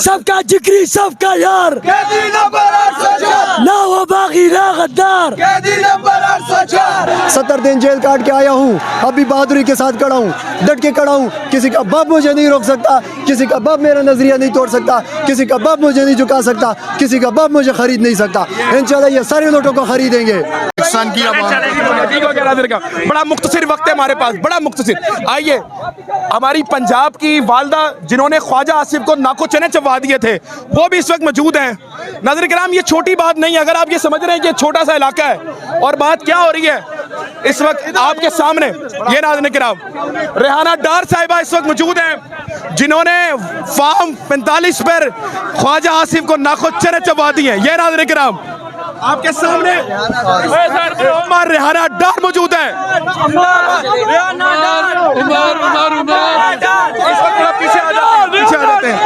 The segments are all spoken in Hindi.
सबका जिक्री सबका यार, कैदी नंबर 804, ना वो बागी ना गद्दार, कैदी नंबर 804। 70 दिन जेल काट के आया हूँ, अभी बहादुरी के साथ खड़ा हूँ, डट के खड़ा हूँ। किसी का बाप मुझे नहीं रोक सकता, किसी का बाप मेरा नजरिया नहीं तोड़ सकता, किसी का बाप मुझे नहीं झुका सकता, किसी का बाप मुझे खरीद नहीं सकता। इंशाल्लाह ये सारे नोटों को खरीदेंगे। बड़ा मुख्तसिर वक्त है हमारे पास, बड़ा मुख्तसिर। आइए, हमारी पंजाब की वालदा जिन्होंने ख्वाजा आसिफ को नाको चने चबवा दिए थे, वो भी इस वक्त मौजूद हैं। नाज़रीन किराम, ये छोटी बात नहीं है। अगर आप ये समझ रहे हैं कि छोटा सा इलाका है और बात क्या हो रही है इस वक्त आपके सामने, ये नाज़रीन किराम, रेहाना डार साहिबा इस वक्त मौजूद हैं जिन्होंने फार्म 45 पर ख्वाजा आसिफ को नाको चने चबवा दिए। ये नाज़रीन किराम आपके सामने रेहाना डार मौजूद है। इस वक्त थोड़ा पीछे आ जाते हैं।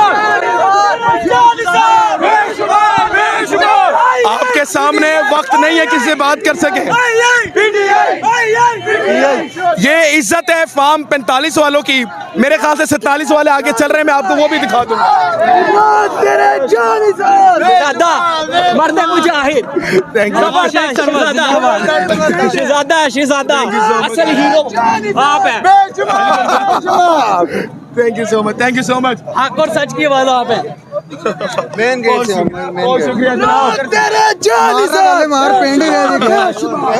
आपके सामने वक्त नहीं है किसी से बात कर सके। ये इज्जत है फार्म 45 वालों की। मेरे ख्याल से 47 वाले आगे चल रहे हैं, मैं आपको वो भी दिखा दूंगा। मर्द मुजाहिद, शहजादा असल हीरो आप हैं। Thank you so much, thank you so much. हक और सच की वाला आप हैं। बहुत शुक्रिया जनाब।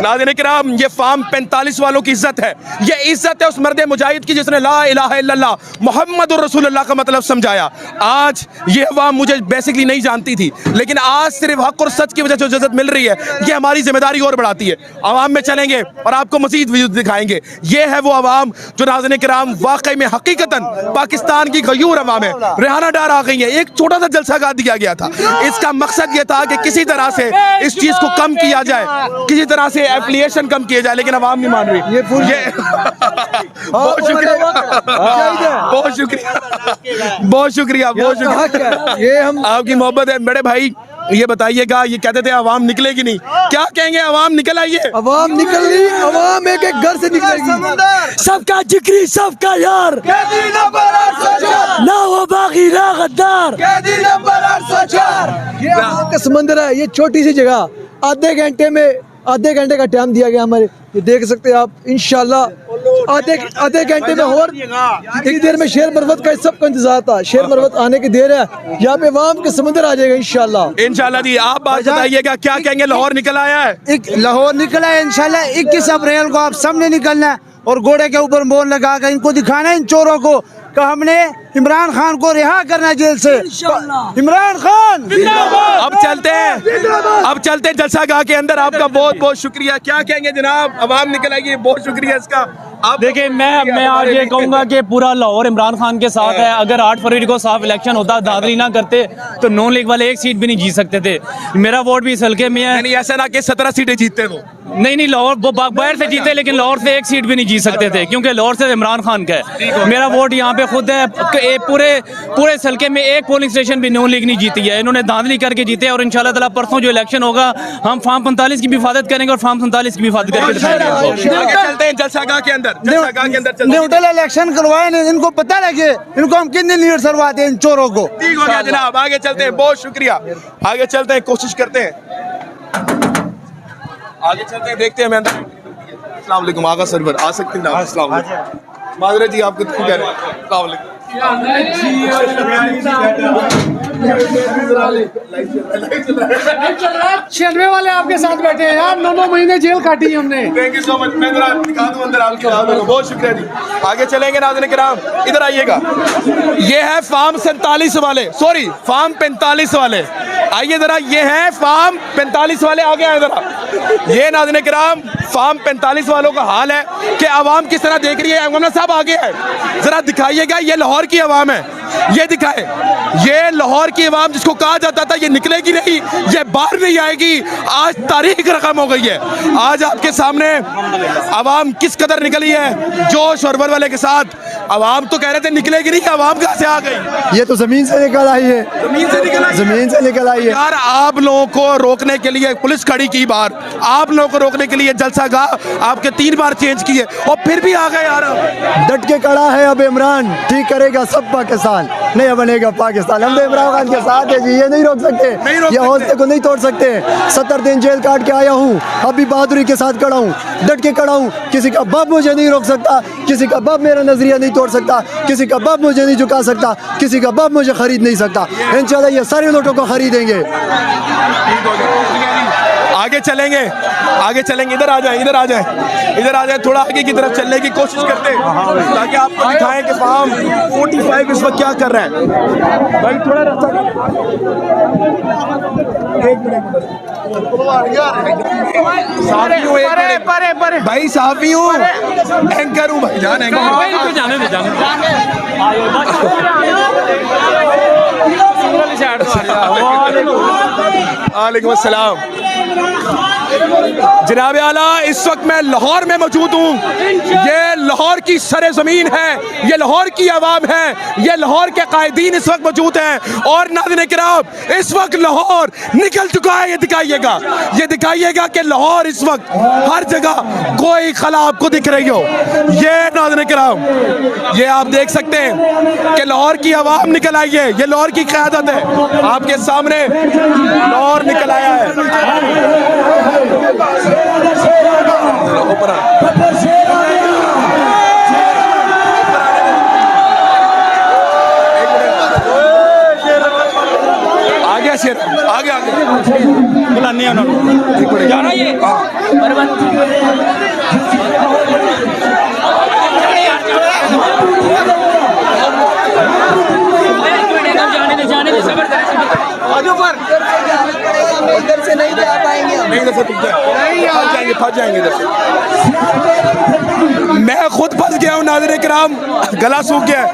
नाज़रीन किराम, ये फार्म 45 वालों की इज्जत है। ये इज्जत है उस मर्द मुजाहिद की जिसने ला इलाहा इल्लल्लाह मुहम्मदुर रसूलुल्लाह का मतलब समझाया। आज ये अवाम मुझे बेसिकली नहीं जानती थी, लेकिन आज सिर्फ हक और सच की वजह से जो इज्जत मिल रही है, ये हमारी जिम्मेदारी और बढ़ाती है। अवाम में चलेंगे और आपको मजीद वजूद दिखाएंगे। ये है वो अवाम जो नाज़रीन किराम वाकई में हकीकतन पाकिस्तान की गयूर अवाम है। रेहाना डार आ गई है। एक छोटा सा जलसागाह दिया गया था, इसका मकसद ये था कि किसी तरह से इस चीज को कम किया जाए, किसी तरह से एफिलिएशन कम किया जाए, लेकिन अवाम नहीं मान रही। ये बहुत शुक्रिया, बहुत शुक्रिया, बहुत शुक्रिया, बहुत शुक्रिया। ये हम आपकी मोहब्बत है बड़े भाई। ये बताइएगा, ये कहते थे अवाम निकलेगी नहीं, क्या कहेंगे? अवाम निकल आइए। अवाम निकल रही, अवाम एक एक घर से निकलेगी। सबका जिक्री सबका यार, कैदी नंबर 804, ना वो बागी ना गद्दार, कैदी नंबर 804। ये अवाम का समंदर है। ये छोटी सी जगह आधे घंटे का टाइम दिया गया हमारे। ये देख सकते हैं आप। इंशाल्लाह आधे घंटे में और इतनी देर में शेर मरवत का सबका इंतजार था। शेर मरवत आने की देर है, यहाँ पे अवाम का समंदर आ जाएगा इंशाल्लाह। इंशाल्लाह जी। आप बात बताइएगा, क्या कहेंगे? लाहौर निकल आया है, लाहौर निकला है इंशाल्लाह। 21 अप्रैल को आप सबने निकलना है और घोड़े के ऊपर मोहर लगा कर इनको दिखाना है, इन चोरों को, कि हमने इमरान खान को रिहा करना है जेल से। इमरान खान अब चलते हैं जलसागाह के अंदर। आपका बहुत बहुत शुक्रिया। क्या कहेंगे जनाब? अवाम निकल आएगी, बहुत शुक्रिया इसका। आप देखिए, मैं आज ये कहूँगा कि पूरा लाहौर इमरान खान के साथ है। अगर 8 फरवरी को साफ इलेक्शन होता, दादरी ना करते, तो नॉन लीग वाले एक सीट भी नहीं जीत सकते थे। मेरा वोट भी इस हल्के में है। नहीं, ऐसा ना कि 17 सीटें जीतते वो। नहीं, लाहौर वो बाहर से जीते, लेकिन लाहौर से एक सीट भी नहीं जीत सकते थे, क्योंकि लाहौर से इमरान खान का है। मेरा वोट यहाँ पे खुद है। पूरे इस हल्के में एक पोलिंग स्टेशन भी नॉन लीग नहीं जीती है। इन्होंने धांधली करके जीते, और इंशाल्लाह ताला परसों जो इलेक्शन होगा, हम फार्म 45 की भी हिफाजत करेंगे और फार्म 47 की भी हिफाजत करके दिखाएंगे। चलते हैं जलसागाह के अंदर। न्यूट्रल इलेक्शन करवाए नहीं, इनको पता लगे इनको हम कितने लीडर सरवाते हैं इन चोरों को। ठीक हो गया जनाब, आगे चलते हैं। बहुत शुक्रिया। आगे चलते हैं, कोशिश करते हैं, आगे चलते हैं, देखते हैं। मैं अस्सलाम वालेकुम आगा सरवर, आ सकते हैं? अस्सलाम वालेकुम माजरा जी, आपको कह रहे हैं। अस्सलाम वालेकुम। 96 वाले आपके साथ बैठे हैं यार। 9 महीने जेल काटी है हमने। Thank you so much. मैं जरा दिखा दूं अंदर आपके। बहुत शुक्रिया जी। आगे चलेंगे नाज़रीन किराम, इधर आइएगा। ये है फार्म 47 वाले, सॉरी फार्म 45 वाले। आइए जरा, ये है फार्म 45 वाले। आगे आए जरा। ये नाज़रीन किराम फार्म 45 वालों का हाल है कि आवाम किस तरह देख रही है। अमना साहब आगे है, जरा दिखाइएगा। ये लाहौर की आवाम है, ये दिखाए। ये लाहौर की आवाम जिसको कहा जाता था ये निकलेगी नहीं, ये बाहर नहीं आएगी, आज तारीख रकम हो गई है। आज आपके सामने आवाम किस कदर निकली है, जोश और वलवले के साथ। आवाम तो कह रहे थे निकलेगी नहीं, आवाम कहाँ से आ गई? ये तो जमीन से निकल आई है, जमीन से निकल आई, जमीन से निकल आई है। यार आप लोगों को रोकने के लिए पुलिस खड़ी की बार, आप लोगों को रोकने के लिए जलसागाह आपके 3 बार चेंज किए और फिर भी आ गए यार। डट के खड़ा है अब इमरान, ठीक करेगा सब पाकिस्तान। खान, नहीं बनेगा पाकिस्तान। हम तो इमरान खान के साथ है जी, ये नहीं रोक सकते, ये हौसले को नहीं तोड़ सकते। 70 दिन जेल काट के आया हूँ, अभी बहादुरी के साथ खड़ा हूँ, डट के खड़ा हूँ। किसी का बाप मुझे नहीं रोक सकता, किसी का बाप मेरा नजरिया नहीं तोड़ सकता, किसी का बाप मुझे नहीं झुका सकता, किसी का बाप मुझे खरीद नहीं सकता। इंशाल्लाह ये सारे नोटों को खरीदेंगे। आगे चलेंगे, आगे चलेंगे। इधर आ जाए, इधर आ जाए, इधर आ जाए, थोड़ा आगे की तरफ चलने की कोशिश करते हैं ताकि आपको दिखाएं कि फार्म 45 इस वक्त क्या कर रहा है। भाई थोड़ा रास्ता, एक मिनट भाई, साफी हूँ, एंकर हूँ भाई जान, एंकर जाने दे, जाने वालेकुम अस्सलाम। जनाब आला, इस वक्त मैं लाहौर में मौजूद हूँ। ये लाहौर की सरे-ज़मीन है, ये लाहौर की आवाम है, ये लाहौर के कायदीन इस वक्त मौजूद हैं। और नाज़रीन किराम, इस वक्त लाहौर निकल चुका है। ये दिखाइएगा कि लाहौर इस वक्त हर जगह कोई खला आपको दिख रही हो। ये नाज़रीन किराम, ये आप देख सकते हैं कि लाहौर की आवाम निकल आई है। ये लाहौर की क़यादत है, आपके सामने लाहौर निकल आया है। आगे शेर, आगे आगे बुलाने उन्होंने जाना ये जाने दे सबर इधर से नहीं जा पाएंगे हम। नहीं, इधर से फंस जाएंगे इधर से। मैं खुद फंस गया हूँ नाज़रीन किराम, गला सूख गया है।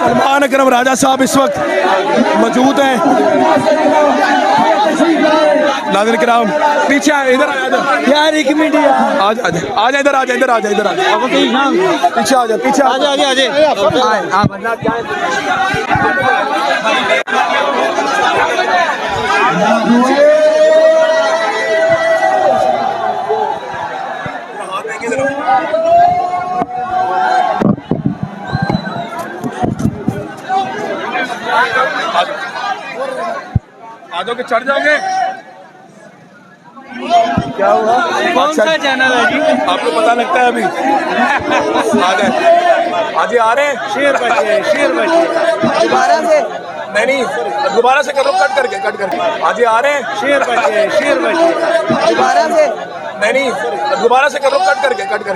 सलमान अकरम राजा साहब इस वक्त मौजूद हैं। नाज़रीन किराम पीछे आए, इधर यार, एक मिनट आ जा, इधर आ जा, इधर आ जा, इधर आ जा, पीछे आ जा, पीछे आ जा, आजो के चढ़ जाओगे। क्या हुआ? कौन सा चैनल है जी? आपको पता लगता है अभी। आ गए, आज आ रहे हैं। शेर बचे दोबारा से नहीं, दोबारा से करो, कट करके आज आ रहे हैं। शेर बचे दोबारा से नहीं, दोबारा से करो, कट करके